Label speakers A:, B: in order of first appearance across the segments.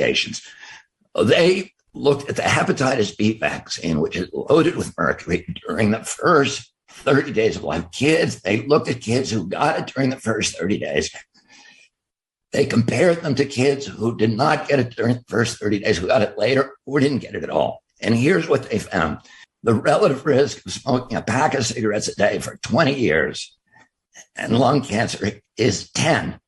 A: investigations. They looked at the hepatitis B vaccine, which is loaded with mercury, during the first 30 days of life. They looked at kids who got it during the first 30 days. They compared them to kids who did not get it during the first 30 days, who got it later or didn't get it at all. And here's what they found. The relative risk of smoking a pack of cigarettes a day for 20 years and lung cancer is 10.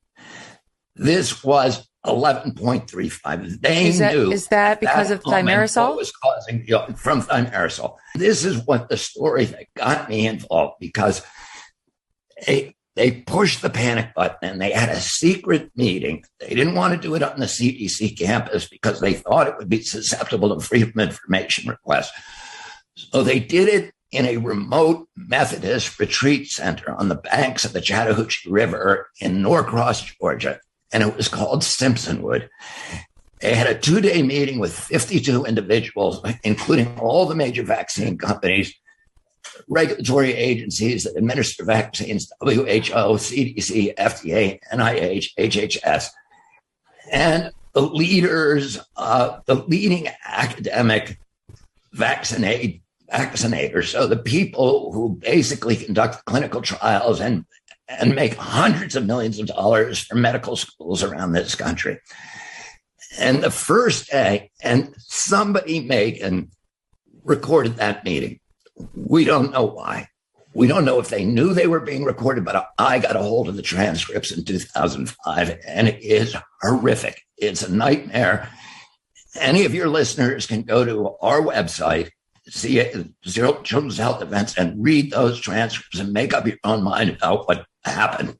A: This was 11.35. They knew.
B: Is that because of thimerosal?
A: What was causing from thimerosal. This is what the story that got me involved, because they pushed the panic button and they had a secret meeting. They didn't want to do it on the CDC campus because they thought it would be susceptible to freedom of information requests. So they did it in a remote Methodist retreat center on the banks of the Chattahoochee River in Norcross, Georgia. And it was called Simpsonwood. They had a 2-day meeting with 52 individuals, including all the major vaccine companies, regulatory agencies that administer vaccines, WHO, CDC, FDA, NIH, HHS, and the leaders, the leading academic vaccinators. So the people who basically conduct clinical trials and make hundreds of millions of dollars for medical schools around this country. And the first day, and somebody, Megan, recorded that meeting. We don't know why. We don't know if they knew they were being recorded, but I got a hold of the transcripts in 2005, and it is horrific. It's a nightmare. Any of your listeners can go to our website, see Zero Children's Health Events, and read those transcripts and make up your own mind about what happened.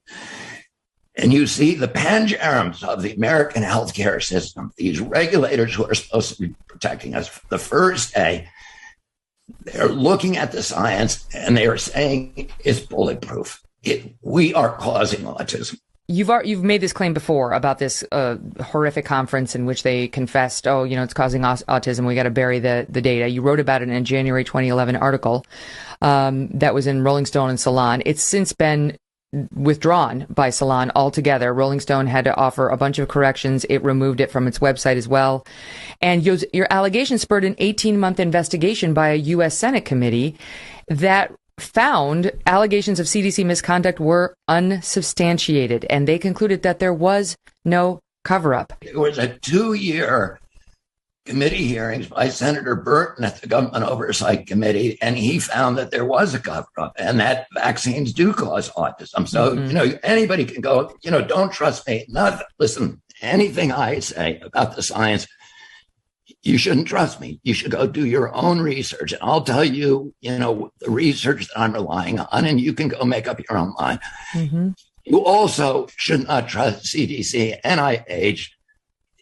A: And you see the pangerms of the American healthcare system, these regulators who are supposed to be protecting us. The first day, they're looking at the science and they are saying it's bulletproof. We are causing autism.
B: You've made this claim before about this horrific conference in which they confessed, it's causing autism. We got to bury the data. You wrote about it in a January 2011 article that was in Rolling Stone and Salon. It's since been withdrawn by Salon altogether. Rolling Stone had to offer a bunch of corrections. It removed it from its website as well. And your allegation spurred an 18-month investigation by a U.S. Senate committee that found allegations of CDC misconduct were unsubstantiated, and they concluded that there was no cover-up.
A: It was a 2-year committee hearings by Senator Burton at the Government Oversight Committee, and he found that there was a cover-up and that vaccines do cause autism. So, anybody can go, don't trust me. Listen, anything I say about the science, you shouldn't trust me. You should go do your own research. And I'll tell you, the research that I'm relying on, and you can go make up your own mind. Mm-hmm. You also should not trust CDC, NIH,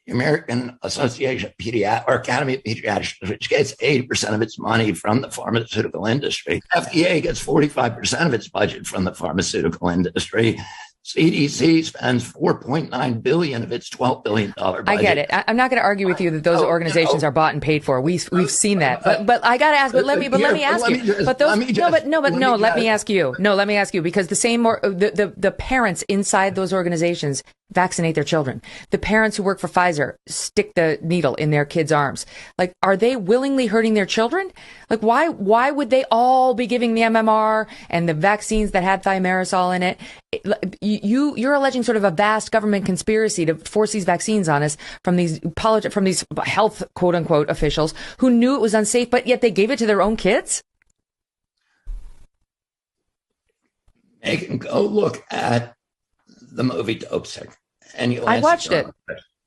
A: the American Association of Pediatrics, or Academy of Pediatrics, which gets 80% of its money from the pharmaceutical industry. FDA gets 45% of its budget from the pharmaceutical industry. CDC spends $4.9 billion of its $12 billion budget.
B: I get it. I'm not going to argue with you that those organizations are bought and paid for. We've seen that. But I got to ask. Let me ask you. Let me ask you, because the parents inside those organizations vaccinate their children. The parents who work for Pfizer stick the needle in their kids' arms. Like, are they willingly hurting their children? Like, why would they all be giving the MMR and the vaccines that had thimerosal in it? You're alleging sort of a vast government conspiracy to force these vaccines on us from these health quote unquote officials who knew it was unsafe, but yet they gave it to their own kids.
A: They can go look at the movie Dope Sick, and you'll answer
B: I watched it.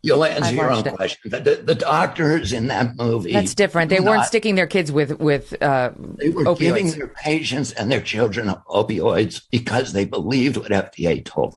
A: You'll answer your own question. The doctors in that movie.
B: That's different. They weren't sticking their kids with
A: they were
B: opioids.
A: giving their patients and their children opioids because they believed what FDA told